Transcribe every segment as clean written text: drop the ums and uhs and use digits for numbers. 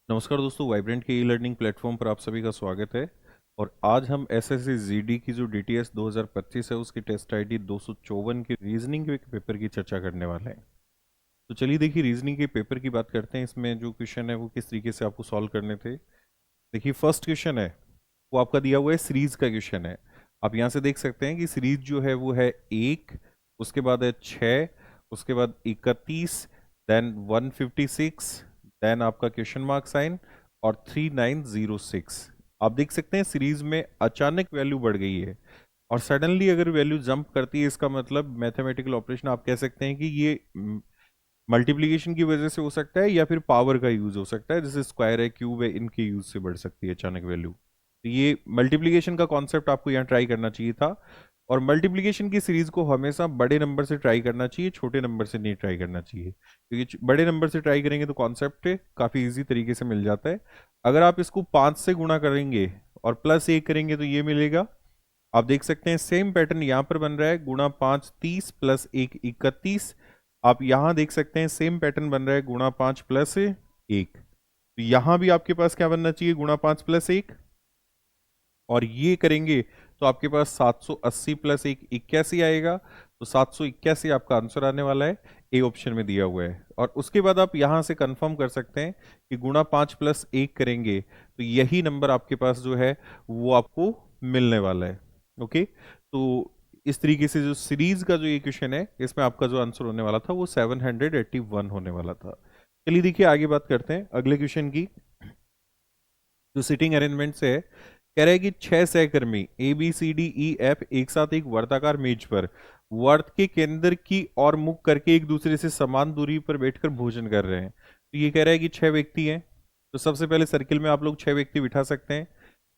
नमस्कार दोस्तों, वाइब्रेंट के ई लर्निंग प्लेटफॉर्म पर आप सभी का स्वागत है। और आज हम एसएससी जीडी की जो डीटीएस 2025 है उसकी टेस्ट आईडी 254 की रीजनिंग के पेपर की चर्चा करने वाले हैं। तो चलिए देखिए, रीजनिंग के पेपर की बात करते हैं। इसमें जो क्वेश्चन है वो किस तरीके से आपको सॉल्व करने थे। देखिए, फर्स्ट क्वेश्चन है वो आपका दिया हुआ है, सीरीज का क्वेश्चन है। आप यहाँ से देख सकते हैं कि सीरीज जो है वो है 1, उसके बाद है 6, उसके बाद 31, देन 156, देन आपका क्वेश्चन मार्क साइन और 3906। आप देख सकते हैं सीरीज में अचानक वैल्यू बढ़ गई है और सडनली अगर वैल्यू जंप करती है, इसका मतलब मैथमेटिकल ऑपरेशन आप कह सकते हैं कि ये मल्टीप्लिकेशन की वजह से हो सकता है या फिर पावर का यूज हो सकता है, जैसे स्क्वायर है, क्यूब है, इनके यूज से बढ़ सकती है अचानक वैल्यू। तो ये मल्टीप्लिकेशन का कॉन्सेप्ट आपको यहाँ ट्राई करना चाहिए था। और मल्टीप्लिकेशन की सीरीज को हमेशा बड़े नंबर से ट्राई करना चाहिए, छोटे नंबर से नहीं ट्राई करना चाहिए, क्योंकि बड़े नंबर से ट्राई करेंगे तो कॉन्सेप्ट काफी इजी तरीके से मिल जाता है। अगर आप इसको 5 से गुणा करेंगे और प्लस 1 करेंगे तो ये मिलेगा। आप देख सकते हैं सेम पैटर्न यहाँ पर बन रहा है, गुणा 5 30 प्लस 1 31। आप यहां देख सकते हैं सेम पैटर्न बन रहा है, गुणा 5 प्लस 1। तो यहां भी आपके पास क्या बनना चाहिए, गुणा 5 प्लस 1। और ये करेंगे तो आपके पास 780 प्लस 1 81 आएगा। तो 781 आपका आंसर आने वाला है, ए ऑप्शन में दिया हुआ है। और उसके बाद आप यहां से कंफर्म कर सकते हैं कि गुणा 5 प्लस 1 करेंगे तो यही नंबर आपके पास जो है वो आपको मिलने वाला है। ओके, तो इस तरीके से जो सीरीज का जो ये क्वेश्चन है, इसमें आपका जो आंसर होने वाला था वो 781 होने वाला था। चलिए देखिए, आगे बात करते हैं अगले क्वेश्चन की। जो सिटिंग अरेंजमेंट से है, कह रहा है कि 6 सहकर्मी ABCDEF एक साथ एक वर्ताकार मेज पर वर्त के केंद्र की ओर मुख करके एक दूसरे से समान दूरी पर बैठकर भोजन कर रहे हैं। तो ये कह रहा है कि 6 व्यक्ति हैं। तो सबसे पहले सर्किल में आप लोग 6 व्यक्ति बिठा सकते हैं।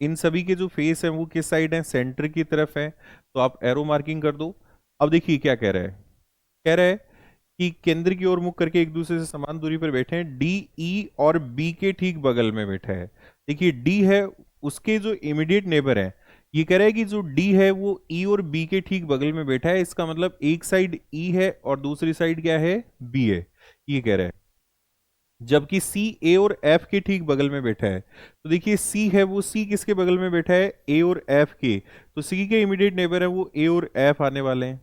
इन सभी के जो फेस है वो किस साइड है, सेंटर की तरफ है। तो आप एरो मार्किंग कर दो। अब देखिए क्या कह रहा है, कह रहा है कि केंद्र की ओर मुख करके एक दूसरे से समान दूरी पर बैठे हैं, डी ई और बी के ठीक बगल में बैठा है। देखिए डी है, उसके जो इमीडिएट नेबर है, ये कह रहा है कि जो डी है वो ई और बी के ठीक बगल में बैठा है। इसका मतलब एक साइड ई है और दूसरी साइड क्या है, बी है, ये कह रहा है। जबकि सी ए और एफ के ठीक बगल में बैठा है। तो देखिए सी है वो, सी किसके बगल में बैठा है, ए और एफ के। तो सी के इमीडिएट नेबर है वो ए और एफ आने वाले हैं।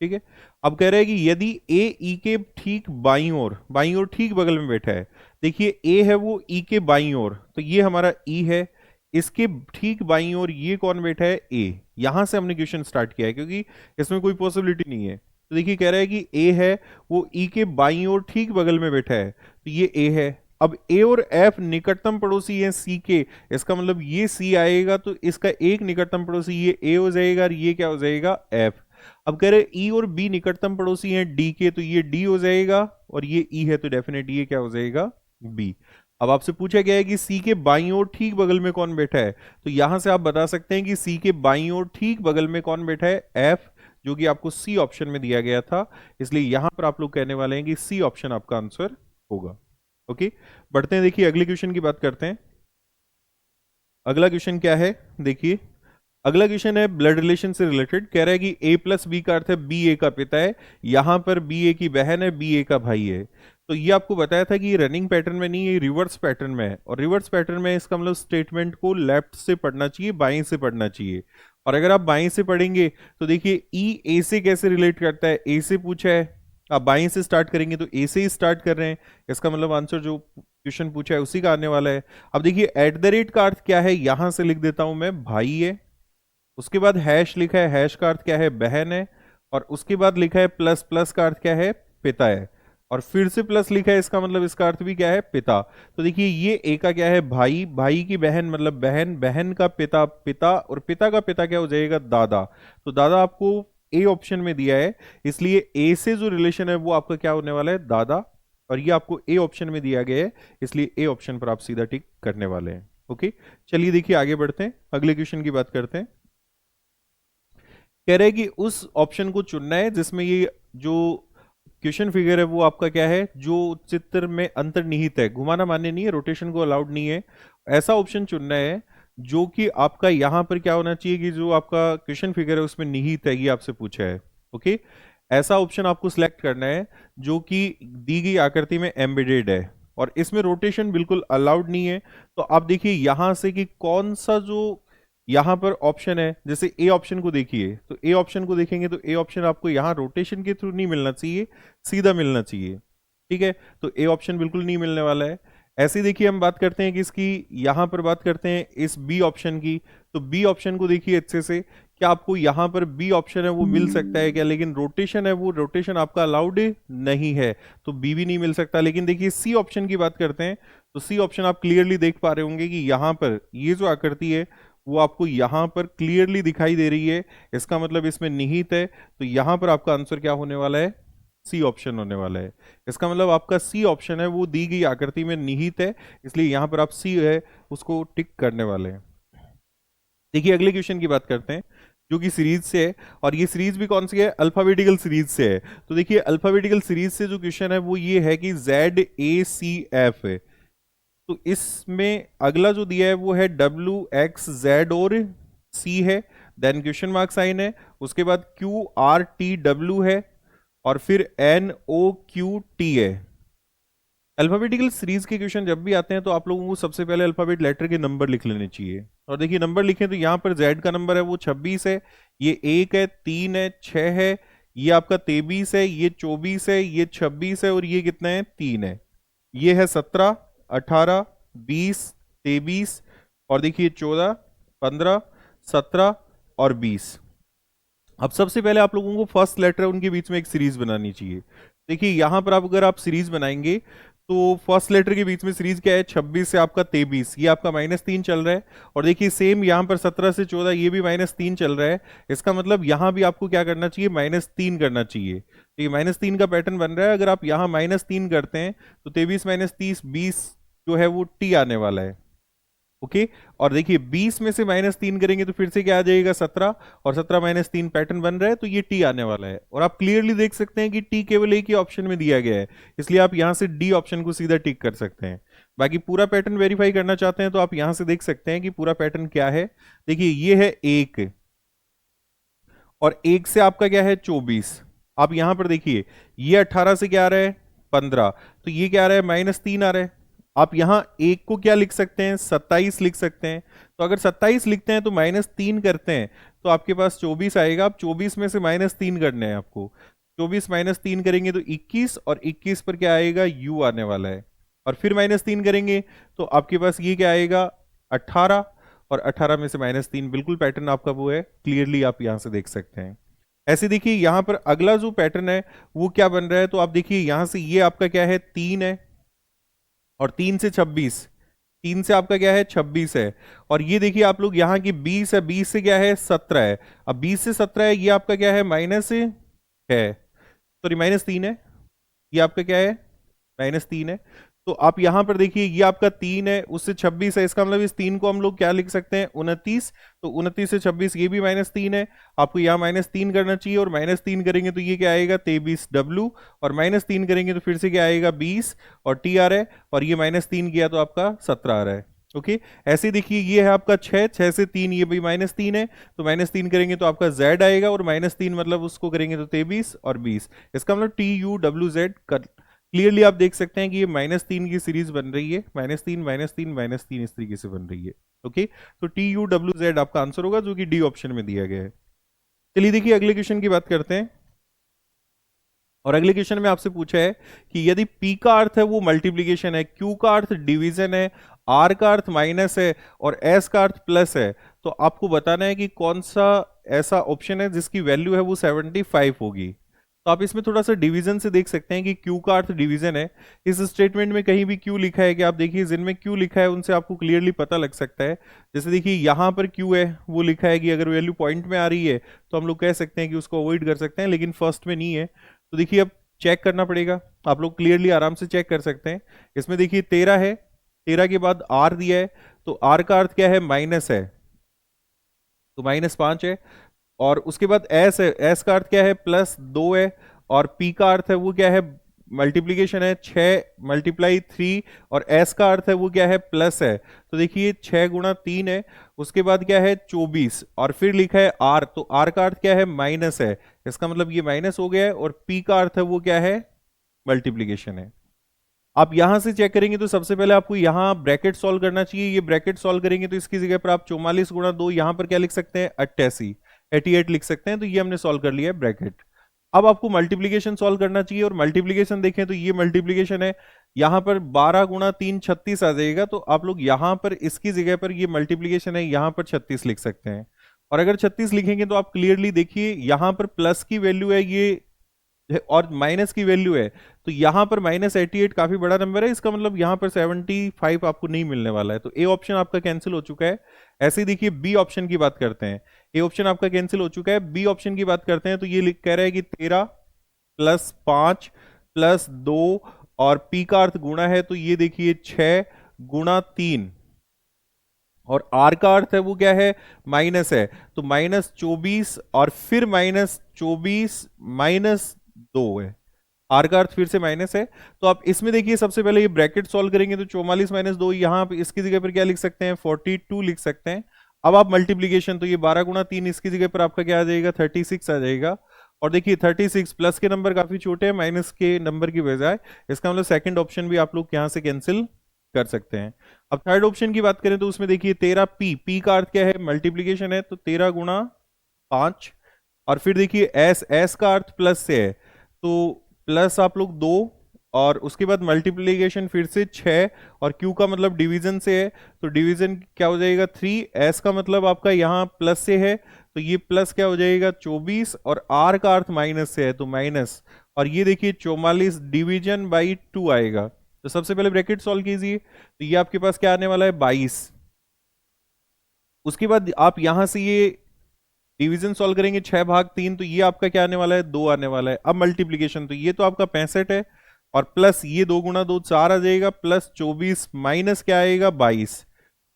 ठीक है। अब कह रहा है कि यदि ए ई के ठीक बाईं ओर ठीक बगल में बैठा है। देखिए ए है वो ई के बाईं ओर, तो ये हमारा ई है। इसके ठीक बाईं ओर ये कौन बैठा है, ए। यहां से हमने क्वेश्चन स्टार्ट किया है क्योंकि इसमें कोई पॉसिबिलिटी नहीं है। तो देखिए कह रहा है कि ए है वो ई के बाईं ओर ठीक बगल में बैठा है, तो ये ए है। अब ए और एफ निकटतम पड़ोसी हैं सी के, इसका मतलब ये सी आएगा तो इसका एक निकटतम पड़ोसी ये ए हो जाएगा और ये क्या हो जाएगा, एफ। अब कह रहे ई और बी निकटतम पड़ोसी हैं डी के, तो ये डी हो जाएगा और ये ई है तो डेफिनेट ये क्या हो जाएगा, बी। अब आपसे पूछा गया है कि सी के बाईं ओर ठीक बगल में कौन बैठा है, तो यहां से आप बता सकते हैं कि सी के बाईं ओर ठीक बगल में कौन बैठा है, एफ, जो कि आपको सी ऑप्शन में दिया गया था। इसलिए यहां पर आप लोग कहने वाले हैं कि सी ऑप्शन आपका आंसर होगा। ओके, बढ़ते हैं, देखिए अगले क्वेश्चन की बात करते हैं। अगला क्वेश्चन क्या है, देखिए अगला क्वेश्चन है ब्लड रिलेशन से रिलेटेड। कह रहा है कि ए प्लस बी का अर्थ है बी ए का पिता है, यहां पर बी ए की बहन है, बी ए का भाई है। तो ये आपको बताया था कि ये रनिंग पैटर्न में नहीं, ये रिवर्स पैटर्न में है। और रिवर्स पैटर्न में इसका मतलब स्टेटमेंट को लेफ्ट से पढ़ना चाहिए, बाएं से पढ़ना चाहिए। और अगर आप बाएं से पढ़ेंगे तो देखिए ई ए से कैसे रिलेट करता है, ए से पूछा है, आप बाएं से स्टार्ट करेंगे तो ए से ही स्टार्ट कर रहे हैं। इसका मतलब आंसर जो क्वेश्चन पूछा है उसी का आने वाला है। अब देखिए एट द रेट का अर्थ क्या है, यहां से लिख देता हूं मैं, भाई है। उसके बाद हैश लिखा है, हैश का अर्थ क्या है, बहन है। और उसके बाद लिखा है प्लस, प्लस का अर्थ क्या है, पिता है। और फिर से प्लस लिखा है, इसका मतलब इसका अर्थ भी क्या है, पिता। तो देखिए ये ए का क्या है, भाई, भाई की बहन मतलब बहन, बहन का पिता, पिता, और पिता का पिता क्या हो जाएगा, दादा। तो दादा आपको ए ऑप्शन में दिया है, इसलिए ए से जो रिलेशन है वो आपका क्या होने वाला है, दादा। और ये आपको ए ऑप्शन में दिया गया है, इसलिए ए ऑप्शन पर आप सीधा टिक करने वाले हैं। ओके, चलिए देखिए आगे बढ़ते हैं, अगले क्वेश्चन की बात करते हैं। कह रहे हैं कि उस ऑप्शन को चुनना है जिसमें ये जो क्वेश्चन फिगर है वो आपका क्या है, जो चित्र में अंतर्निहित है, घुमाना मान्य नहीं है, रोटेशन को अलाउड नहीं है। ऐसा ऑप्शन चुनना है जो कि आपका यहां पर क्या होना चाहिए कि जो आपका क्वेश्चन फिगर है उसमें निहित है, ये आपसे पूछा है। ओके, ऐसा ऑप्शन आपको सिलेक्ट करना है जो कि दी गई आकृति में एम्बेडेड है। और इसमें रोटेशन बिल्कुल अलाउड नहीं है। तो आप देखिए यहां से कि कौन सा जो यहां पर ऑप्शन है, जैसे ए ऑप्शन को देखिए, तो ए ऑप्शन को देखेंगे तो ए ऑप्शन आपको यहां रोटेशन के थ्रू नहीं मिलना चाहिए, सीधा मिलना चाहिए। ठीक है, तो ए ऑप्शन बिल्कुल नहीं मिलने वाला है। ऐसे ही देखिए हम बात करते हैं कि इसकी, यहां पर बात करते हैं इस बी ऑप्शन की, तो बी ऑप्शन को देखिए अच्छे से, क्या आपको यहां पर बी ऑप्शन है वो मिल सकता है क्या, लेकिन रोटेशन है वो रोटेशन आपका अलाउड नहीं है, तो बी भी नहीं मिल सकता। लेकिन देखिए सी ऑप्शन की बात करते हैं, तो सी ऑप्शन आप क्लियरली देख पा रहे होंगे कि यहां पर ये जो आकृति है वो आपको यहां पर क्लियरली दिखाई दे रही है, इसका मतलब इसमें निहित है। तो यहां पर आपका आंसर क्या होने वाला है, सी ऑप्शन होने वाला है। इसका मतलब आपका सी ऑप्शन है वो दी गई आकृति में निहित है, इसलिए यहां पर आप सी है उसको टिक करने वाले हैं। देखिए अगले क्वेश्चन की बात करते हैं जो कि सीरीज से है, और ये सीरीज भी कौन सी है, अल्फाबेटिकल सीरीज से है। तो देखिए अल्फाबेटिकल सीरीज से जो क्वेश्चन है वो ये है कि ZACF है, तो इसमें अगला जो दिया है वो है WXZ और C है, देन क्वेश्चन मार्क साइन है, उसके बाद QRTW है, और फिर NOQT है। अल्फाबेटिकल सीरीज के क्वेश्चन जब भी आते हैं तो आप लोगों को सबसे पहले अल्फाबेट लेटर के नंबर लिख लेने चाहिए। और देखिए नंबर लिखें तो यहाँ पर Z का नंबर है वो 26 है, ये 1 है, 3 है, 6 है, ये आपका 23 है, ये 24 है, ये 26 है, और ये कितना है, 3 है। ये है 17, 18, 20, 23, और देखिए 14, 15, 17 और 20। अब सबसे पहले आप लोगों को फर्स्ट लेटर उनके बीच में एक सीरीज बनानी चाहिए। देखिए यहां पर आप अगर आप सीरीज बनाएंगे तो फर्स्ट लेटर के बीच में सीरीज क्या है, 26 से आपका 23, ये आपका -3 चल रहा है, और देखिए सेम यहां पर 17 से 14 ये भी -3 चल रहा है। इसका मतलब यहां भी आपको क्या करना चाहिए, -3 करना चाहिए। तो ये -3 का पैटर्न बन रहा है, अगर आप यहाँ -3 करते हैं तो 23 -30 20 जो है वो टी आने वाला है। ओके, और देखिए 20 में से -3 करेंगे तो फिर से क्या आ जाएगा, 17, और 17 -3 पैटर्न बन रहा है, तो ये टी आने वाला है। और आप क्लियरली देख सकते हैं कि टी केवल एक ही ऑप्शन में दिया गया है, इसलिए आप यहां से डी ऑप्शन को सीधा टिक कर सकते हैं। बाकी पूरा पैटर्न वेरीफाई करना चाहते हैं तो आप यहां से देख सकते हैं कि पूरा पैटर्न क्या है। देखिए ये है 1, और 1 से आपका क्या है, 24। आप यहां पर देखिए ये 18 से क्या आ रहा है, 15, तो ये क्या आ रहा है, -3 आ रहा है। आप यहां एक को क्या लिख सकते हैं, 27 लिख सकते हैं। तो अगर 27 लिखते हैं तो -3 करते हैं तो आपके पास 24 आएगा। आप 24 में से -3 करने हैं आपको, 24 -3 करेंगे तो 21, और 21 पर क्या आएगा, यू आने वाला है, और फिर -3 करेंगे तो आपके पास ये क्या आएगा, 18, और 18 में से -3, बिल्कुल पैटर्न आपका वो है, क्लियरली आप यहां से देख सकते हैं। ऐसे देखिए यहां पर अगला जो पैटर्न है वो क्या बन रहा है, तो आप देखिए यहां से ये आपका क्या है, 3 है, और 3 से 26, 3 से आपका क्या है, 26 है, और ये देखिए आप लोग यहाँ की 20 है, 20 से क्या है, 17 है। अब 20 से 17 है, ये आपका क्या है, माइनस है, सॉरी -3 है, ये आपका क्या है, -3 है। तो आप यहां पर देखिए ये आपका 3 है, उससे 26 है, इसका मतलब इस 3 को हम लोग क्या लिख सकते हैं, 29। तो 29 से 26 ये भी -3 है, आपको यहाँ -3 करना चाहिए, और -3 करेंगे तो ये क्या आएगा, 23 W, और -3 करेंगे तो फिर से क्या आएगा, 20, और टी आ रहा है, और ये -3 किया तो आपका 17 आ रहा है। ओके, ऐसे देखिए ये है आपका 6, 6 से 3 ये भी -3 है, तो -3 करेंगे तो आपका Z आएगा, और -3 मतलब उसको करेंगे तो 23 और 20, इसका मतलब TUWZ कर। क्लियरली आप देख सकते हैं कि ये -3 की सीरीज बन रही है, -3 -3 -3 इस तरीके से बन रही है। ओके, तो TUWZ आपका आंसर होगा जो कि डी ऑप्शन में दिया गया है। चलिए देखिए अगले क्वेश्चन की बात करते हैं, और अगले क्वेश्चन में आपसे पूछा है कि यदि P का अर्थ है वो मल्टीप्लीकेशन है, Q का अर्थ डिवीजन है, R का अर्थ माइनस है, और S का अर्थ प्लस है, तो आपको बताना है कि कौन सा ऐसा ऑप्शन है जिसकी वैल्यू है वो 75 होगी। तो आप इसमें थोड़ा सा डिवीजन से देख सकते हैं कि Q का अर्थ डिवीजन है। इस स्टेटमेंट में कहीं भी Q लिखा है कि, आप देखिए जिनमें Q लिखा है उनसे आपको क्लियरली पता लग सकता है। जैसे देखिए यहाँ पर Q है, वो लिखा है कि अगर वैल्यू पॉइंट में आ रही है तो हम लोग कह सकते हैं कि उसको अवॉइड कर सकते हैं, लेकिन फर्स्ट में नहीं है। तो देखिए अब चेक करना पड़ेगा, आप लोग क्लियरली आराम से चेक कर सकते हैं। इसमें देखिए 13 है, 13 के बाद R दिया है, तो R का अर्थ क्या है, माइनस है, तो -5 है। और उसके बाद एस है, एस का अर्थ क्या है, +2 है, और पी का अर्थ है वो क्या है, मल्टीप्लीकेशन है, 6 × 3, और एस का अर्थ है वो क्या है, प्लस है। तो देखिए 6 × 3 है, उसके बाद क्या है 24, और फिर लिखा है आर, तो आर का अर्थ क्या है, माइनस है, इसका मतलब ये माइनस हो गया है, और पी का अर्थ है वो क्या है, मल्टीप्लीकेशन है। आप यहां से चेक करेंगे तो सबसे पहले आपको यहां ब्रैकेट सॉल्व करना चाहिए। ये ब्रैकेट सॉल्व करेंगे तो इसकी जगह पर आप 44 गुणा 2, यहां पर क्या लिख सकते हैं 88, 88 लिख सकते हैं। तो ये हमने सॉल्व कर लिया है ब्रैकेट। अब आपको मल्टीप्लीकेशन सॉल्व करना चाहिए, और मल्टीप्लीकेशन देखें तो ये मल्टीप्लीकेशन है, यहां पर 12 गुणा 3 36 आ जाएगा। तो आप लोग यहां पर इसकी जगह पर, ये मल्टीप्लीकेशन है, यहां पर 36 लिख सकते हैं। और अगर 36 लिखेंगे तो आप क्लियरली देखिए यहां पर प्लस की वैल्यू है ये, और माइनस की वैल्यू है, तो यहां पर -88 काफी बड़ा नंबर है, इसका मतलब यहां पर 75 आपको नहीं मिलने वाला है। तो ए ऑप्शन आपका कैंसिल हो चुका है। ऐसे ही देखिए बी ऑप्शन की बात करते हैं। ए ऑप्शन आपका कैंसिल हो चुका है। बी ऑप्शन की बात करते हैं तो ये कह रहा है कि 13 प्लस 5 प्लस 2, और पी का अर्थ गुणा है, तो ये देखिए 6 गुणा 3, और आर का अर्थ है वो क्या है, माइनस है, तो -24 और फिर -24 -2 है। आर का अर्थ फिर से माइनस है। तो आप इसमें देखिए सबसे पहले ये ब्रैकेट सॉल्व करेंगे तो 44 -2, यहां पे इसकी जगह पर क्या लिख सकते हैं 42 लिख सकते हैं। अब आप मल्टीप्लीकेशन, तो ये 12 गुणा 3, इसकी जगह पर आपका क्या आ जाएगा 36 आ जाएगा। और देखिए 36 प्लस के नंबर काफी छोटे हैं माइनस के नंबर की बजाय, इसका मतलब सेकंड ऑप्शन भी आप लोग यहां से कैंसिल कर सकते हैं। अब थर्ड ऑप्शन की बात करें तो उसमें देखिए 13 पी, पी का अर्थ क्या है मल्टीप्लीकेशन है, तो 13 गुणा 5, और फिर देखिए एस, एस का अर्थ प्लस से है, तो प्लस आप लोग 2, और उसके बाद मल्टीप्लीकेशन फिर से 6, और क्यू का मतलब डिवीजन से है, तो डिवीजन क्या हो जाएगा 3, एस का मतलब आपका यहाँ प्लस से है, तो ये प्लस क्या हो जाएगा 24, और आर का अर्थ माइनस से है तो माइनस, और ये देखिए 44 डिवीजन बाई 2 आएगा। तो सबसे पहले ब्रैकेट सॉल्व कीजिए, तो ये आपके पास क्या आने वाला है 22। उसके बाद आप यहां से ये डिवीजन सॉल्व करेंगे 6/3, तो ये आपका क्या आने वाला है 2 आने वाला है। अब मल्टीप्लीकेशन, तो ये तो आपका 65 है, और प्लस ये 2 गुणा 2 4 आ जाएगा, प्लस 24 माइनस क्या आएगा 22।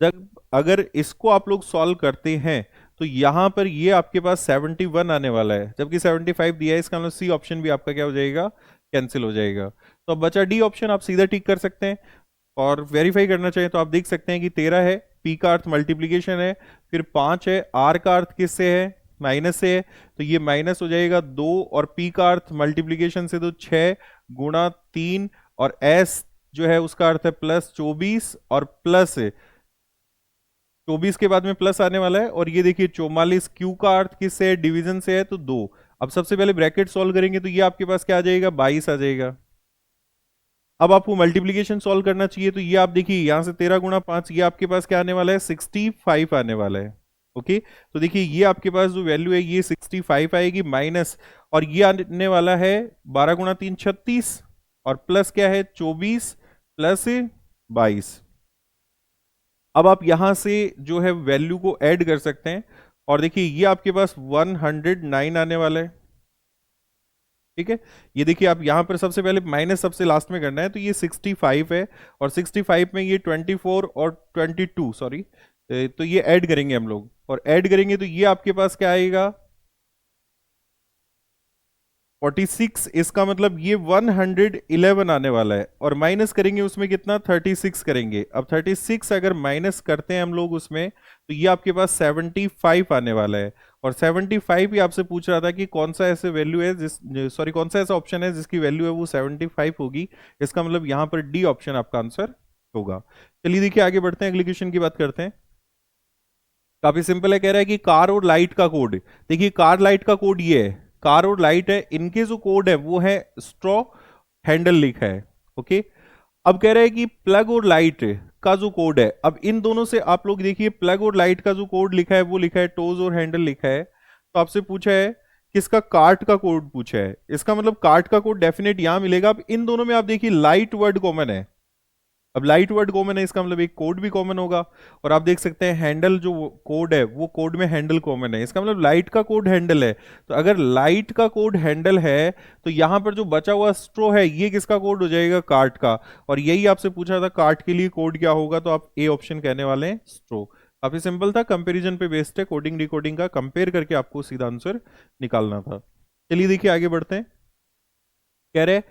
जब अगर इसको आप लोग सॉल्व करते हैं तो यहां पर ये आपके पास 71 आने वाला है, जबकि 75 दिया है, इसका मतलब सी ऑप्शन भी आपका क्या हो जाएगा कैंसिल हो जाएगा। तो अब बचा डी ऑप्शन, आप सीधा टिक कर सकते हैं। और वेरीफाई करना चाहिए तो आप देख सकते हैं कि 13 है, पी का अर्थ मल्टीप्लीकेशन है, फिर 5 है, आर का अर्थ किससे है माइनस से है, तो ये माइनस हो जाएगा 2, और पी का अर्थ मल्टीप्लीकेशन से तो 6 गुणा 3, और एस जो है उसका अर्थ है प्लस 24, और प्लस 24 के बाद में प्लस आने वाला है, और ये देखिए 44, क्यू का अर्थ किससे है डिवीजन से है तो 2। अब सबसे पहले ब्रैकेट सॉल्व करेंगे तो ये आपके पास क्या आ जाएगा 22 आ जाएगा। अब आपको मल्टीप्लीकेशन सॉल्व करना चाहिए, तो ये आप देखिए यहां से 13 गुणा 5, ये आपके पास क्या आने वाला है 65 आने वाला है। ओके, तो देखिए ये आपके पास जो वैल्यू है ये 65 आएगी, माइनस, और ये आने वाला है 12 गुणा 3 36, और प्लस क्या है 24 प्लस 22। अब आप यहां से जो है वैल्यू को ऐड कर सकते हैं, और देखिए ये आपके पास 109 आने वाला है। ठीक है, ये देखिए आप यहां पर सबसे पहले माइनस सबसे लास्ट में करना है, तो ये 65 है, और 65 में ये 24 और 22 सॉरी, तो ये ऐड करेंगे हम लोग, और ऐड करेंगे तो ये आपके पास क्या आएगा 46, इसका मतलब ये 111 आने वाला है, और माइनस करेंगे उसमें कितना 36 करेंगे। अब 36 अगर माइनस करते हैं हम लोग उसमें, तो ये आपके पास 75 आने वाला है, और 75 ही आपसे पूछ रहा था कि कौन सा ऐसे वैल्यू है जिस, सॉरी कौन सा ऐसा ऑप्शन है जिसकी वैल्यू है वो 75 होगी, इसका मतलब यहाँ पर डी ऑप्शन आपका आंसर होगा। चलिए देखिए आगे बढ़ते हैं, अगली क्वेश्चन की बात करते हैं। काफी सिंपल है, कह रहा है कि कार और लाइट का कोड, देखिए कार लाइट का कोड ये है, कार और लाइट है, इनके जो कोड है वो है स्ट्रॉ हैंडल लिखा है। ओके, अब कह रहा है कि प्लग और लाइट का जो कोड है, अब इन दोनों से आप लोग देखिए प्लग और लाइट का जो कोड लिखा है वो लिखा है टोज और हैंडल लिखा है, तो आपसे पूछा है किसका कार्ट का कोड पूछा है, इसका मतलब कार्ट का कोड डेफिनेट यहां मिलेगा। अब इन दोनों में आप देखिए लाइट वर्ड कॉमन है, अब लाइट वर्ड कॉमन है, इसका मतलब एक कोड भी कॉमन होगा, और आप देख सकते हैं हैंडल जो कोड है वो कोड में हैंडल कॉमन है, इसका मतलब लाइट का कोड हैंडल है। तो अगर लाइट का कोड हैंडल है तो यहां पर जो बचा हुआ स्ट्रो है ये किसका कोड हो जाएगा कार्ट का, और यही आपसे पूछा था कार्ट के लिए कोड क्या होगा, तो आप ए ऑप्शन कहने वाले हैं स्ट्रो। काफी सिंपल था, कंपेरिजन पे बेस्ड है, कोडिंग डिकोडिंग का कंपेयर करके आपको सीधा आंसर निकालना था। चलिए देखिए आगे बढ़ते हैं। कह रहे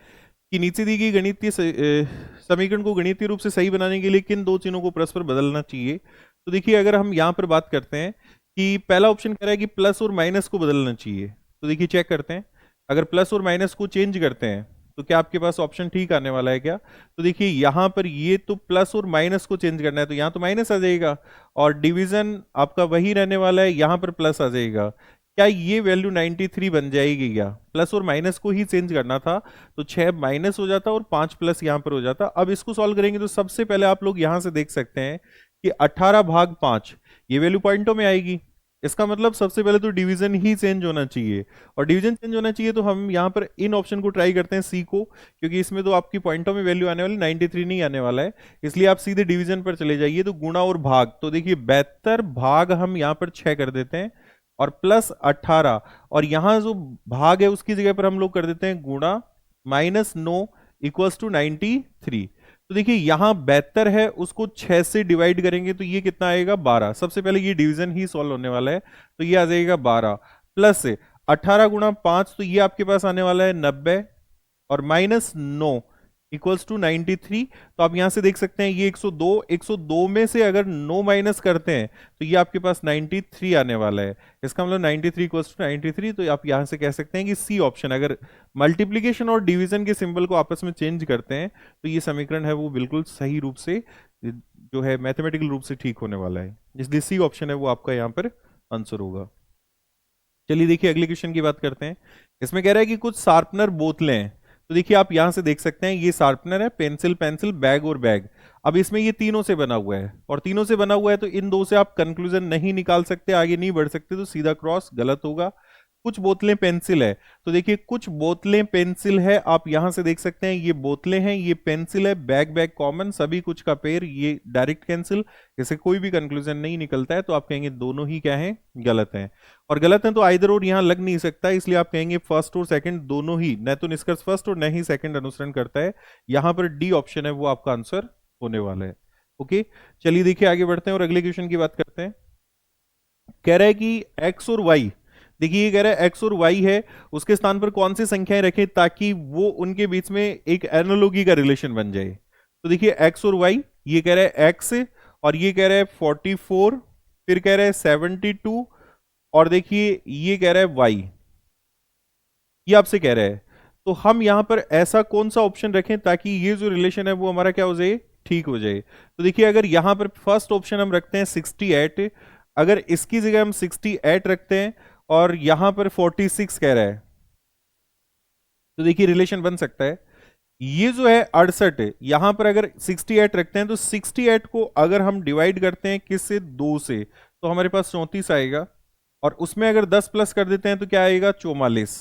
कि नीचे दी गई गणितीय समीकरण को गणितीय रूप से सही बनाने के लिए किन दो चिन्हों को परस्पर बदलना चाहिए। तो देखिए अगर हम यहां पर बात करते हैं कि पहला ऑप्शन कह रहा है कि प्लस और माइनस को बदलना चाहिए, तो देखिए चेक करते हैं, अगर प्लस और माइनस को चेंज करते हैं तो क्या आपके पास ऑप्शन ठीक आने वाला है क्या? तो देखिए यहां पर ये तो प्लस और माइनस को चेंज करना है, तो यहां तो माइनस आ जाएगा, और डिवीजन आपका वही रहने वाला है, यहां पर प्लस आ जाएगा। क्या ये वैल्यू 93 बन जाएगी क्या? प्लस और माइनस को ही चेंज करना था, तो 6 माइनस हो जाता और 5 प्लस यहां पर हो जाता। अब इसको सॉल्व करेंगे तो सबसे पहले आप लोग यहां से देख सकते हैं कि 18 भाग 5, ये वैल्यू पॉइंटों में आएगी। इसका मतलब सबसे पहले तो डिवीजन ही चेंज होना चाहिए, और डिवीजन चेंज होना चाहिए तो हम यहाँ पर इन ऑप्शन को ट्राई करते हैं, सी को, क्योंकि इसमें तो आपकी पॉइंटों में वैल्यू आने वाली 93 नहीं आने वाला है, इसलिए आप सीधे डिवीजन पर चले जाइए। तो गुणा और भाग, तो देखिए 72 भाग हम यहाँ पर 6 कर देते हैं, और प्लस 18, और यहाँ जो भाग है उसकी जगह पर हम लोग कर देते हैं गुणा, -9 इक्वल्स टू 93। तो देखिए यहां 72 है, उसको 6 से डिवाइड करेंगे तो ये कितना आएगा? 12। सबसे पहले ये डिवीजन ही सॉल्व होने वाला है, तो ये आ जाएगा 12, प्लस 18 गुणा 5, तो ये आपके पास आने वाला है 90, और -9 इक्वल्स टू 93। तो आप यहां से देख सकते हैं ये 102, 102 में से अगर 9 माइनस करते हैं तो ये आपके पास 93 आने वाला है। इसका मतलब 93 इक्वल्स टू 93, तो आप यहां से कह सकते हैं कि सी ऑप्शन, अगर मल्टीप्लीकेशन और डिवीजन के सिंबल को आपस में चेंज करते हैं तो ये समीकरण है वो बिल्कुल सही रूप से जो है मैथमेटिकल रूप से ठीक होने वाला है, इसलिए सी ऑप्शन है वो आपका यहाँ पर आंसर होगा। चलिए देखिए अगले क्वेश्चन की बात करते हैं। इसमें कह रहा है कि कुछ शार्पनर बोतलें हैं, तो देखिए आप यहां से देख सकते हैं ये शार्पनर है, पेंसिल पेंसिल, बैग और बैग। अब इसमें ये तीनों से बना हुआ है, और तीनों से बना हुआ है तो इन दो से आप कंक्लूजन नहीं निकाल सकते, आगे नहीं बढ़ सकते, तो सीधा क्रॉस गलत होगा। कुछ बोतलें पेंसिल है, तो देखिए कुछ बोतलें पेंसिल है, आप यहां से देख सकते हैं ये बोतलें हैं, ये पेंसिल है, बैग बैग कॉमन, सभी कुछ का पेयर, ये डायरेक्ट कैंसिल, इसे कोई भी कंक्लूजन नहीं निकलता है, तो आप कहेंगे दोनों ही क्या है? गलत हैं। और गलत है तो आइदर और यहां लग नहीं सकता, इसलिए आप कहेंगे फर्स्ट और सेकंड दोनों ही, न तो निष्कर्ष फर्स्ट और न ही सेकंड अनुसरण करता है। यहां पर डी ऑप्शन है वो आपका आंसर होने वाला है। ओके, चलिए देखिए आगे बढ़ते हैं और अगले क्वेश्चन की बात करते हैं। कह रहा है कि एक्स और वाई, देखिए ये कह रहा है एक्स और वाई है, उसके स्थान पर कौन सी संख्याएं रखें ताकि वो उनके बीच में एक एनालॉजी का रिलेशन बन जाए। तो देखिए एक्स और वाई, ये कह रहा है एक्स, और ये कह रहा है 44, फिर कह रहा है 72, और देखिए ये कह रहा है वाई, ये आपसे कह रहा है। तो हम यहां पर ऐसा कौन सा ऑप्शन रखें ताकि ये जो रिलेशन है वो हमारा क्या हो जाए? ठीक हो जाए। तो देखिए अगर यहां पर फर्स्ट ऑप्शन हम रखते हैं 68, अगर इसकी जगह हम 68 रखते हैं और यहां पर 46 कह रहा है, तो देखिए रिलेशन बन सकता है। ये जो है 68, यहां पर अगर 68 रखते हैं तो 68 को अगर हम डिवाइड करते हैं किससे? 2 से, तो हमारे पास 34 आएगा, और उसमें अगर 10 प्लस कर देते हैं तो क्या आएगा? 44।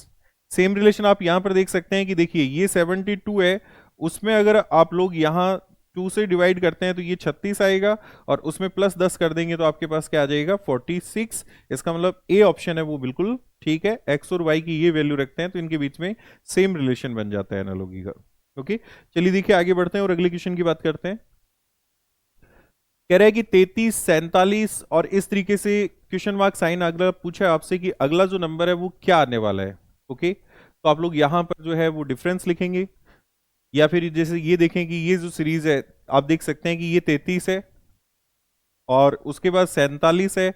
सेम रिलेशन आप यहां पर देख सकते हैं कि देखिए ये 72 है, उसमें अगर आप लोग यहां 2 से डिवाइड करते हैं तो ये 36 आएगा, और उसमें प्लस 10 कर देंगे तो आपके पास क्या आ जाएगा? 46। इसका मतलब ए ऑप्शन है वो बिल्कुल ठीक है, एक्स और वाई की ये वैल्यू रखते हैं तो इनके बीच में सेम रिलेशन बन जाता है एनालॉजी का। ओके, चलिए देखिए आगे बढ़ते हैं और अगले क्वेश्चन की बात करते हैं। कह रहा है कि 33, 47, और इस तरीके से क्वेश्चन मार्क साइन अगला पूछा है आपसे कि अगला जो नंबर है वो क्या आने वाला है। ओके, तो आप लोग यहां पर जो है वो डिफरेंस लिखेंगे, या फिर जैसे ये देखें कि ये जो सीरीज है आप देख सकते हैं कि ये 33 है, और उसके बाद 47 है,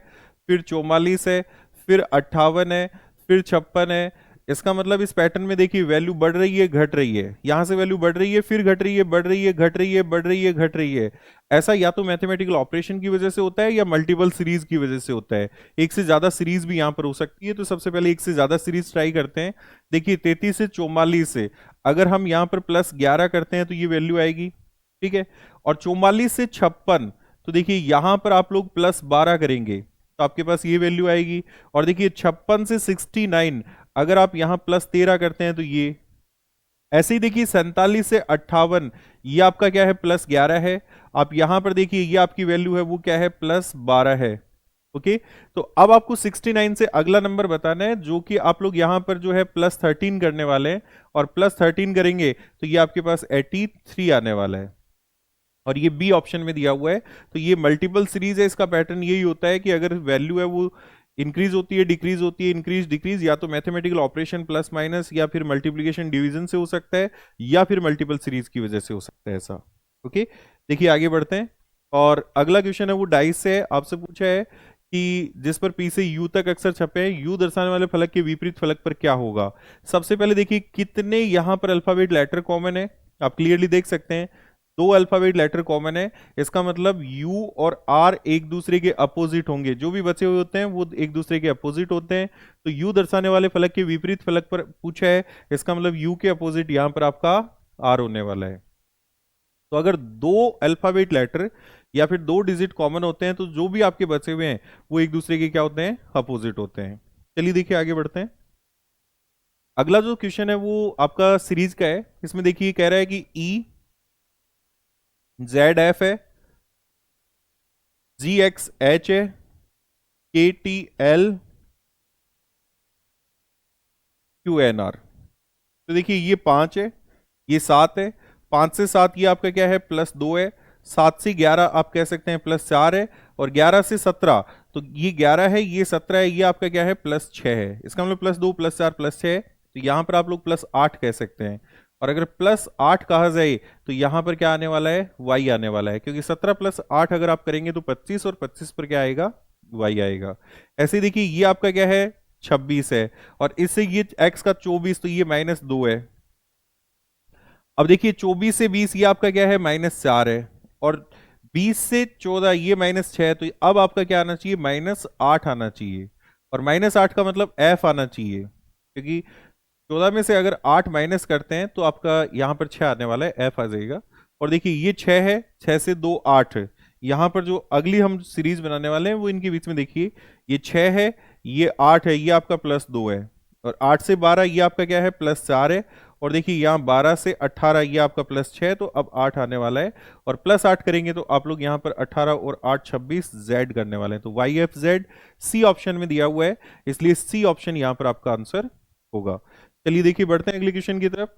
फिर 44 है, फिर 58 है, फिर 56 है। इसका मतलब इस पैटर्न में देखिए वैल्यू बढ़ रही है घट रही है, यहां से वैल्यू बढ़ रही है फिर घट रही है, बढ़ रही है घट रही है, बढ़ रही है घट रही है। ऐसा या तो मैथमेटिकल ऑपरेशन की वजह से होता है या मल्टीपल सीरीज की वजह से होता है, एक से ज्यादा सीरीज भी यहां पर हो सकती है। तो सबसे पहले एक से ज्यादा सीरीज ट्राई करते हैं। देखिए 33 से 44 से अगर हम यहां पर +11 करते हैं तो ये वैल्यू आएगी, ठीक है। और 44 से 56, तो देखिए यहां पर आप लोग +12 करेंगे तो आपके पास ये वैल्यू आएगी। और देखिए 56 से 69 अगर आप यहां +13 करते हैं तो ये, ऐसे ही देखिए 47 से 58, ये आपका क्या है? +11 है। आप यहां पर देखिए ये आपकी वैल्यू है वो क्या है? +12 है। ओके, तो अब आपको 69 से अगला नंबर बताना है जो कि आप लोग यहां पर जो है +13 करने वाले हैं, और +13 करेंगे तो ये आपके पास 83 आने वाला है, और ये बी ऑप्शन में दिया हुआ है। तो ये मल्टीपल सीरीज है, इसका पैटर्न यही होता है कि अगर वैल्यू है वो इंक्रीज होती है डिक्रीज होती है, इंक्रीज डिक्रीज, या तो मैथमेटिकल ऑपरेशन प्लस माइनस, या फिर मल्टीप्लिकेशन डिवीजन से हो सकता है, या फिर मल्टीपल सीरीज की वजह से हो सकता है ऐसा। ओके, देखिए आगे बढ़ते हैं और अगला क्वेश्चन है वो डाइस से है। आपसे पूछा है कि जिस पर पी से यू तक अक्षर छपे हैं, यू दर्शाने वाले फलक के विपरीत फलक पर क्या होगा। सबसे पहले देखिए कितने यहां पर अल्फाबेट लेटर कॉमन है, आप क्लियरली देख सकते हैं 2 अल्फाबेट लेटर कॉमन है। इसका मतलब यू और आर एक दूसरे के अपोजिट होंगे, जो भी बचे हुए होते हैं वो एक दूसरे के अपोजिट होते हैं। तो यू दर्शाने वाले फलक के विपरीत फलक पर पूछा है, इसका मतलब यू के अपोजिट यहां पर आपका आर होने वाला है। तो अगर 2 अल्फाबेट लेटर या फिर 2 डिजिट कॉमन होते हैं तो जो भी आपके बचे हुए हैं वो एक दूसरे के क्या होते हैं, अपोजिट होते हैं। चलिए देखिए आगे बढ़ते हैं। अगला जो क्वेश्चन है वो आपका सीरीज का है। इसमें देखिए कह रहा है कि ई जेड एफ है, जी एक्स एच है, K T L Q N R. तो देखिए ये 5 है, ये 7 है, 5 से 7 ये आपका क्या है, +2 है, 7 से 11 आप कह सकते हैं +4 है, और 11 से 17 तो ये 11 है, ये 17 है, ये आपका क्या है +6 है। इसका मतलब +2 +4 +6, तो यहां पर आप लोग +8 कह सकते हैं। और अगर +8 कहा जाए तो यहां पर क्या आने वाला है, y आने वाला है, क्योंकि 17 + 8 अगर आप करेंगे तो 25, और 25 पर क्या आएगा, y आएगा। ऐसे ही देखिए ये आपका क्या है 26 है, और इससे ये x का 24 तो ये -2 है। अब देखिए 24 से 20 ये आपका क्या है -4 है, और 20 से 14 ये -6 है, तो अब आपका क्या आना चाहिए, -8 आना चाहिए। और -8 का मतलब f आना चाहिए, क्योंकि 14 में से अगर 8 माइनस करते हैं तो आपका यहाँ पर 6 आने वाला है, f आ जाएगा। और देखिए ये 6 है, 6 से 2 8, यहाँ पर जो अगली हम सीरीज बनाने वाले हैं वो इनके बीच में देखिए ये 6 है, ये 8 है, ये आपका +2 है, और 8 से 12 ये आपका क्या है +4 है, और देखिए यहाँ 12 से 18 ये आपका +6, तो अब 8 आने वाला है। और +8 करेंगे तो आप लोग यहाँ पर 18 और 8 26 जेड करने वाले हैं, तो Y F Z C option में दिया हुआ है, इसलिए सी ऑप्शन यहाँ पर आपका आंसर होगा। चलिए देखिए बढ़ते हैं अगले क्वेश्चन की तरफ।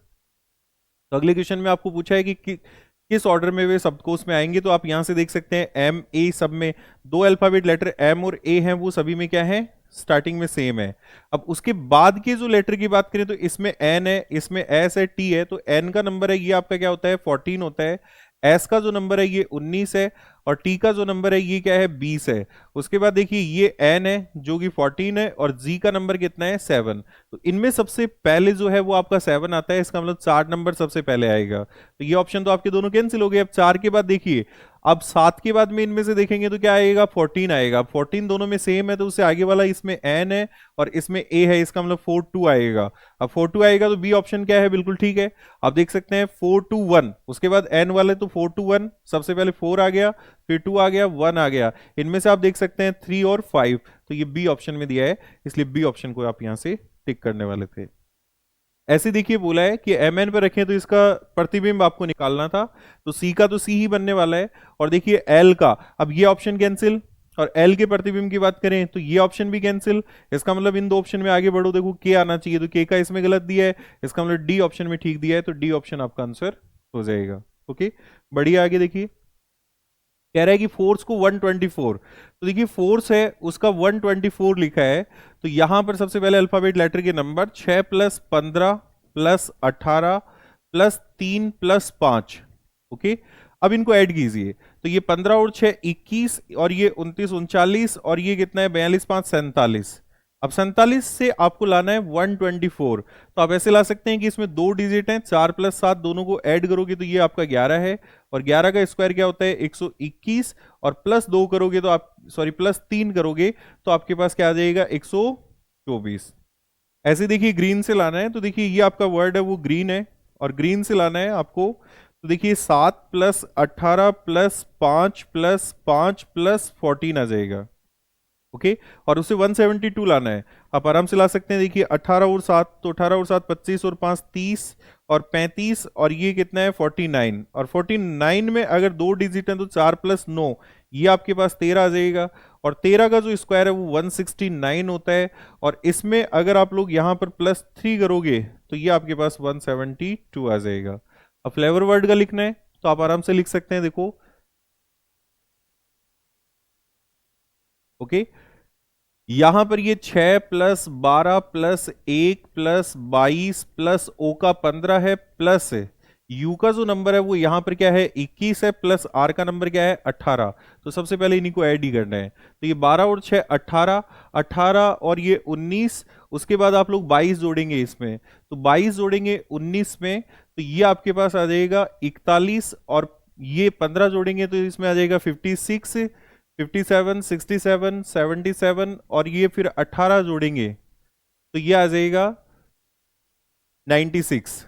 तो अगले क्वेश्चन में आपको पूछा है कि किस ऑर्डर में वे सबकोर्स में आएंगे। तो आप यहां से देख सकते हैं एम ए, सब में 2 अल्फाबेट लेटर एम और ए हैं, वो सभी में क्या है, स्टार्टिंग में सेम है। अब उसके बाद के जो लेटर की बात करें तो इसमें एन है, इसमें एस है, टी है, तो एन का नंबर है ये आपका क्या होता है 14 होता है, एस का जो नंबर है ये 19 है, और टी का जो नंबर है ये क्या है 20 है। उसके बाद देखिए ये एन है जो कि 14 है, और जी का नंबर कितना है 7। तो इनमें सबसे पहले जो है वो आपका 7 आता है, इसका मतलब 4 नंबर सबसे पहले आएगा। तो ये ऑप्शन तो आपके दोनों कैंसिल हो गए। अब 4 के बाद देखिए, अब 7 के बाद में इनमें से देखेंगे तो क्या आएगा 14 आएगा। 14 दोनों में सेम है, तो उससे आगे वाला इसमें एन है और इसमें ए है, इसका मतलब 4 2 आएगा। अब 4 2 आएगा तो बी ऑप्शन क्या है, बिल्कुल ठीक है। आप देख सकते हैं 4 2 1, उसके बाद एन वाले तो 4 2 1, सबसे पहले 4 आ गया, फिर 2 आ गया, 1 आ गया। इनमें से आप देख सकते हैं 3 और 5, तो ये बी ऑप्शन में दिया है, इसलिए बी ऑप्शन को आप यहां से टिक करने वाले थे। ऐसे देखिए बोला है कि एम एन पर रखें तो इसका प्रतिबिंब आपको निकालना था, तो सी का तो सी ही बनने वाला है। और देखिए एल का, अब ये ऑप्शन कैंसिल, और एल के प्रतिबिंब की बात करें तो ये ऑप्शन भी कैंसिल। इसका मतलब इन 2 ऑप्शन में आगे बढ़ो, देखो के आना चाहिए, तो के का इसमें गलत दिया है, इसका मतलब डी ऑप्शन में ठीक दिया है, तो डी ऑप्शन आपका आंसर हो जाएगा। ओके, बढ़िया। आगे देखिए कह रहा है कि फोर्स को 124, तो देखिए फोर्स है उसका 124 लिखा है, तो यहां पर सबसे पहले अल्फाबेट लेटर के नंबर 6 + 15 + 18 + 3 + 5। ओके, अब इनको ऐड कीजिए, तो ये 15 और 6 21, और ये 29 39, और ये कितना है 42 5 47। अब 47 से आपको लाना है 124, तो आप ऐसे ला सकते हैं कि इसमें 2 डिजिट हैं, 4 + 7 दोनों को ऐड करोगे तो ये आपका 11 है, और 11 का स्क्वायर क्या होता है 121, और +2 करोगे तो आप सॉरी +3 करोगे तो आपके पास क्या आ जाएगा 124। ऐसे देखिए ग्रीन से लाना है, तो देखिए ये आपका वर्ड है वो ग्रीन है, और ग्रीन से लाना है आपको, तो देखिए 7 + 18 + 5 + 5 + 14 आ जाएगा। ओके, और उसे 172 लाना है, आप आराम से ला सकते हैं। देखिए 18 और 7, तो 18 और 7 25, और 5 30, और 35, और ये कितना है 49, और 49 में अगर 2 डिजिट है तो 4 + 9, ये आपके पास 13 आ जाएगा, और 13 का जो स्क्वायर है वो 169 होता है, और इसमें अगर आप लोग यहाँ पर +3 करोगे तो ये आपके पास 172 आ जाएगा। अब फ्लेवर वर्ड का लिखना है तो आप आराम से लिख सकते हैं, देखो ओके, यहां पर ये 6 + 12 + 1 + 22 + ओ का 15 है, प्लस है u का जो नंबर है वो यहाँ पर क्या है 21 है, प्लस r का नंबर क्या है 18। तो सबसे पहले इन्हीं को ऐड ही करना है। तो ये 12 और 6 18, 18 और ये 19, उसके बाद आप लोग 22 जोड़ेंगे इसमें, तो 22 जोड़ेंगे 19 में, तो ये आपके पास आ जाएगा 41, और ये 15 जोड़ेंगे तो इसमें आ जाएगा 56, 57, 67, 77, और ये फिर 18 जोड़ेंगे तो ये आ जाएगा 96।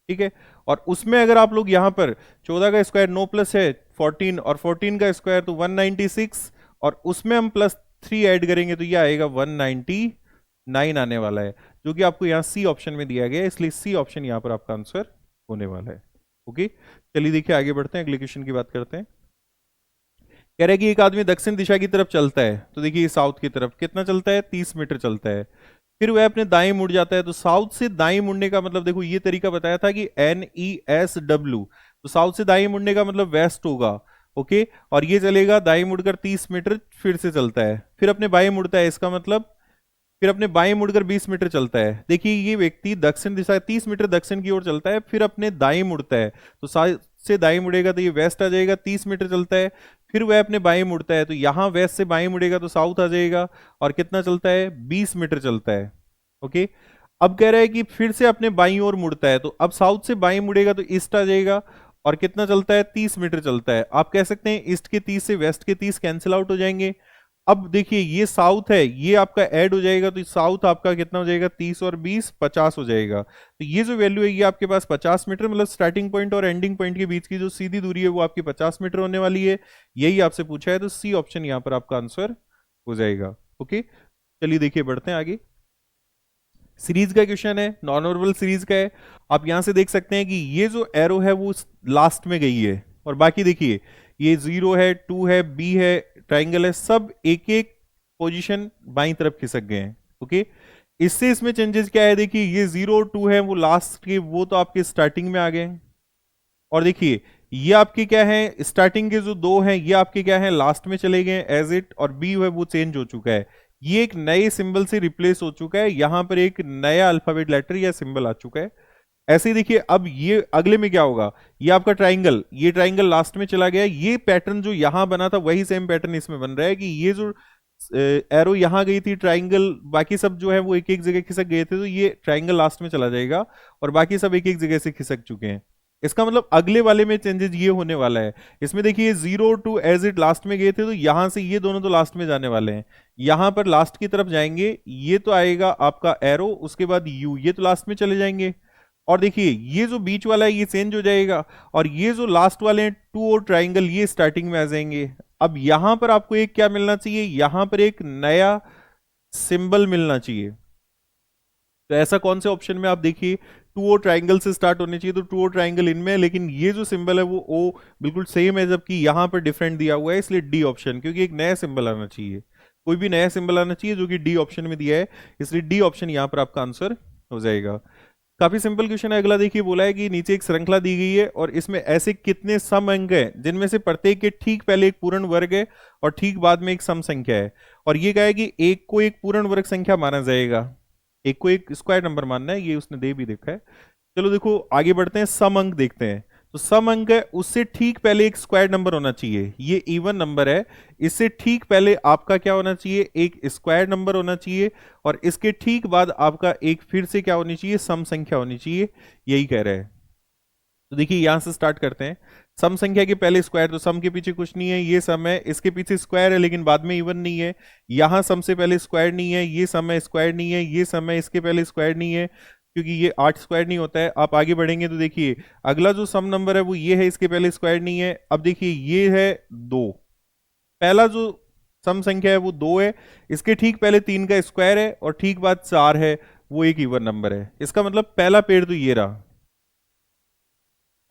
ठीक है। और उसमें अगर आप लोग यहां पर 14 का स्क्वायर 9 प्लस है 14, और 14 का स्क्वायर तो 196, और उसमें हम प्लस 3 ऐड करेंगे तो ये आएगा 199 आने वाला है, जो कि आपको यहाँ सी ऑप्शन में दिया गया है, इसलिए सी ऑप्शन यहाँ पर आपका आंसर होने वाला है। ओके, चलिए देखिए आगे बढ़ते हैं, अगले क्वेश्चन की बात करते हैं। कह रहा है कि एक आदमी दक्षिण दिशा की तरफ चलता है, तो देखिए साउथ की तरफ कितना चलता है 30 मीटर चलता है, फिर वह अपने दाएं मुड़ जाता है। तो साउथ से दाएं मुड़ने का मतलब देखो ये तरीका बताया था कि NESW, तो साउथ से दाएं मुड़ने का मतलब वेस्ट होगा। ओके, और ये चलेगा दाएं मुड़कर 30 मीटर फिर से चलता है, फिर अपने बाएं मुड़ता है, इसका मतलब फिर अपने बाएं मुड़कर 20 मीटर चलता है। देखिए ये व्यक्ति दक्षिण दिशा 30 मीटर दक्षिण की ओर चलता है, फिर अपने दाएं मुड़ता है, तो साउथ से दाएं मुड़ेगा तो ये वेस्ट आ जाएगा, 30 मीटर चलता है, फिर वह अपने बाएं मुड़ता है, तो यहां वेस्ट से बाएं मुड़ेगा तो साउथ आ जाएगा, और कितना चलता है 20 मीटर चलता है। ओके, अब कह रहा है कि फिर से अपने बाईं ओर मुड़ता है, तो अब साउथ से बाएं मुड़ेगा तो ईस्ट आ जाएगा, और कितना चलता है 30 मीटर चलता है। आप कह सकते हैं ईस्ट के 30 से वेस्ट के 30 कैंसिल आउट हो जाएंगे। अब देखिए ये साउथ है, ये आपका ऐड हो जाएगा, तो साउथ आपका कितना हो जाएगा 30 और 20 50 हो जाएगा। तो ये जो वैल्यू है ये आपके पास 50 मीटर, मतलब स्टार्टिंग पॉइंट और एंडिंग पॉइंट के बीच की जो सीधी दूरी है वो आपकी 50 मीटर होने वाली है, यही आपसे पूछा है, तो सी ऑप्शन यहाँ पर आपका आंसर हो जाएगा। ओके, चलिए देखिए बढ़ते हैं आगे। सीरीज का क्वेश्चन है, नॉन ओवरबल सीरीज का है। आप यहां से देख सकते हैं कि ये जो एरो है वो लास्ट में गई है, और बाकी देखिए ये 0 है, 2 है, बी है, ट्राइंगल है, सब एक एक पोजीशन बाईं तरफ खिसक गए हैं। ओके, इससे इसमें चेंजेस क्या है, देखिए ये 0 और 2 है वो लास्ट के, वो तो आपके स्टार्टिंग में आ गए, और देखिए ये आपके क्या है स्टार्टिंग के जो दो हैं ये आपके क्या है लास्ट में चले गए एज इट, और बी है वो चेंज हो चुका है, ये एक नए सिंबल से रिप्लेस हो चुका है, यहां पर एक नया अल्फाबेट लेटर या सिंबल आ चुका है। ऐसे ही देखिए अब ये अगले में क्या होगा, ये आपका ट्राइंगल, ये ट्राइंगल लास्ट में चला गया, ये पैटर्न जो यहां बना था वही सेम पैटर्न इसमें बन रहा है, कि ये जो एरो यहां गई थी ट्राइंगल, बाकी सब जो है वो एक एक जगह खिसक गए थे, तो ये ट्राइंगल लास्ट में चला जाएगा, और बाकी सब एक एक जगह से खिसक चुके हैं। इसका मतलब अगले वाले में चेंजेस ये होने वाला है। इसमें देखिए 0 2 एज इट लास्ट में गए थे, तो यहां से ये दोनों तो लास्ट में जाने वाले हैं, यहां पर लास्ट की तरफ जाएंगे, ये तो आएगा आपका एरो, उसके बाद यू, ये तो लास्ट में चले जाएंगे, और देखिए ये जो बीच वाला है ये चेंज हो जाएगा, और ये जो लास्ट वाले हैं 2 और ट्राइंगल ये स्टार्टिंग में आ जाएंगे। अब यहां पर आपको एक क्या मिलना चाहिए, यहां पर एक नया सिंबल मिलना चाहिए। तो ऐसा कौन से ऑप्शन में आप देखिए, टू ओ ट्राइंगल से स्टार्ट होने चाहिए, तो टू ओ ट्राइंगल इनमें है, लेकिन ये जो सिंबल है वो ओ बिल्कुल सेम है, जबकि यहां पर डिफरेंट दिया हुआ है, इसलिए डी ऑप्शन, क्योंकि एक नया सिंबल आना चाहिए, कोई भी नया सिंबल आना चाहिए जो कि डी ऑप्शन में दिया है, इसलिए डी ऑप्शन यहां पर आपका आंसर हो जाएगा। काफी सिंपल क्वेश्चन है अगला, देखिए बोला है कि नीचे एक श्रृंखला दी गई है और इसमें ऐसे कितने सम अंक हैं जिनमें से प्रत्येक के ठीक पहले एक पूर्ण वर्ग है और ठीक बाद में एक सम संख्या है, और ये कहा है कि एक को एक पूर्ण वर्ग संख्या माना जाएगा, एक को एक स्क्वायर नंबर मानना है, ये उसने दे भी देखा है। चलो देखो आगे बढ़ते हैं, सम अंक देखते हैं। तो सम अंक है उससे ठीक पहले एक स्क्वायर नंबर होना चाहिए, ये इवन नंबर है, इससे ठीक पहले आपका क्या होना चाहिए, एक स्क्वायर नंबर होना चाहिए, और इसके ठीक बाद आपका एक फिर से क्या होनी चाहिए, सम संख्या होनी चाहिए, यही कह रहा है। तो देखिए यहां से स्टार्ट करते हैं, सम संख्या के पहले स्क्वायर, तो सम के पीछे कुछ नहीं है, ये सम है, इसके पीछे स्क्वायर है लेकिन बाद में इवन नहीं है, यहां सम से पहले स्क्वायर नहीं है, ये सम है स्क्वायर नहीं है, ये सम है इसके पहले स्क्वायर नहीं है, क्योंकि ये 8 स्क्वायर नहीं होता है। आप आगे बढ़ेंगे तो देखिए अगला जो सम नंबर है वो ये है, इसके पहले स्क्वायर नहीं है। अब देखिए ये है 2, पहला जो सम संख्या है वो 2 है, इसके ठीक पहले 3 का स्क्वायर है, और ठीक बाद 4 है, वो एक इवन नंबर है, इसका मतलब पहला पेड़ तो ये रहा।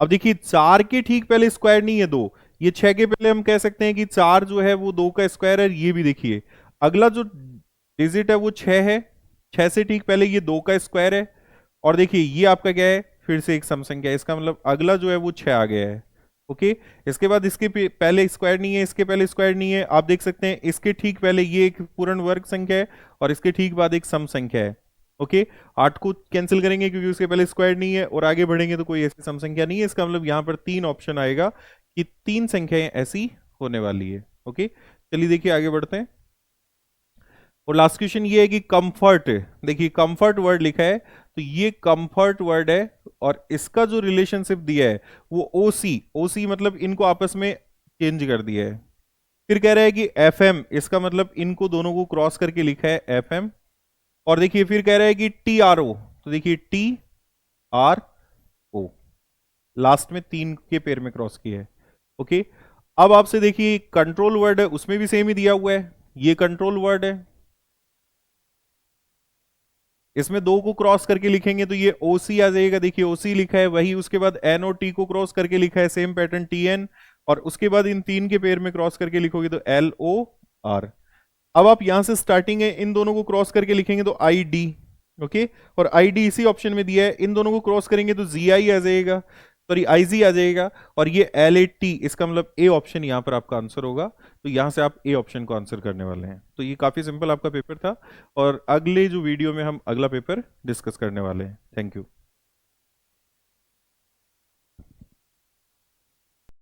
अब देखिए 4 के ठीक पहले स्क्वायर नहीं है 2, ये 6 के पहले हम कह सकते हैं कि 4 जो है वो 2 का स्क्वायर है, ये भी देखिए अगला जो डिजिट है वो 6 है, 6 से ठीक पहले ये 2 का स्क्वायर है, और देखिए ये आपका क्या है फिर से एक सम संख्या है, इसका मतलब अगला जो है वो 6 आ गया है। ओके, इसके बाद इसके पहले स्क्वायर नहीं है, इसके पहले स्क्वायर नहीं है, आप देख सकते हैं इसके ठीक पहले ये एक पूर्ण वर्ग संख्या है, और इसके ठीक बाद एक सम संख्या है। ओके, 8 को कैंसिल करेंगे क्योंकि उसके पहले स्क्वायर नहीं है, और आगे बढ़ेंगे तो कोई ऐसी सम संख्या नहीं है। इसका मतलब यहां पर 3 ऑप्शन आएगा कि 3 संख्याएं ऐसी होने वाली है। ओके, चलिए देखिए आगे बढ़ते हैं। और लास्ट क्वेश्चन ये है कि कंफर्ट, देखिए कंफर्ट वर्ड लिखा है, तो ये कंफर्ट वर्ड है और इसका जो रिलेशनशिप दिया है वो ओसी, ओसी मतलब इनको आपस में चेंज कर दिया है। फिर कह रहा है कि एफ एम, इसका मतलब इनको दोनों को क्रॉस करके लिखा है एफ एम। और देखिए फिर कह रहा है कि टी आर ओ, तो देखिए टी आर ओ, लास्ट में 3 के पेयर में क्रॉस किया है। ओके, अब आपसे देखिए कंट्रोल वर्ड है, उसमें भी सेम ही दिया हुआ है, ये कंट्रोल वर्ड है, इसमें 2 को क्रॉस करके लिखेंगे तो ये ओसी आ जाएगा, देखिए ओसी लिखा है, वही उसके बाद एन और टी को क्रॉस करके लिखा है, सेम पैटर्न टी एन, और उसके बाद इन 3 के पेयर में क्रॉस करके लिखोगे तो एल ओ आर। अब आप यहां से स्टार्टिंग है, इन दोनों को क्रॉस करके लिखेंगे तो आई डी। ओके, और आई डी इसी ऑप्शन में दिया है, इन दोनों को क्रॉस करेंगे तो जी आई आ जाएगा, सॉरी आई जी आ जाएगा, और ये एल ए टी, इसका मतलब ए ऑप्शन यहां पर आपका आंसर होगा। तो यहां से आप ए ऑप्शन को आंसर करने वाले हैं। तो ये काफी सिंपल आपका पेपर था, और अगले जो वीडियो में हम अगला पेपर डिस्कस करने वाले हैं। Thank you.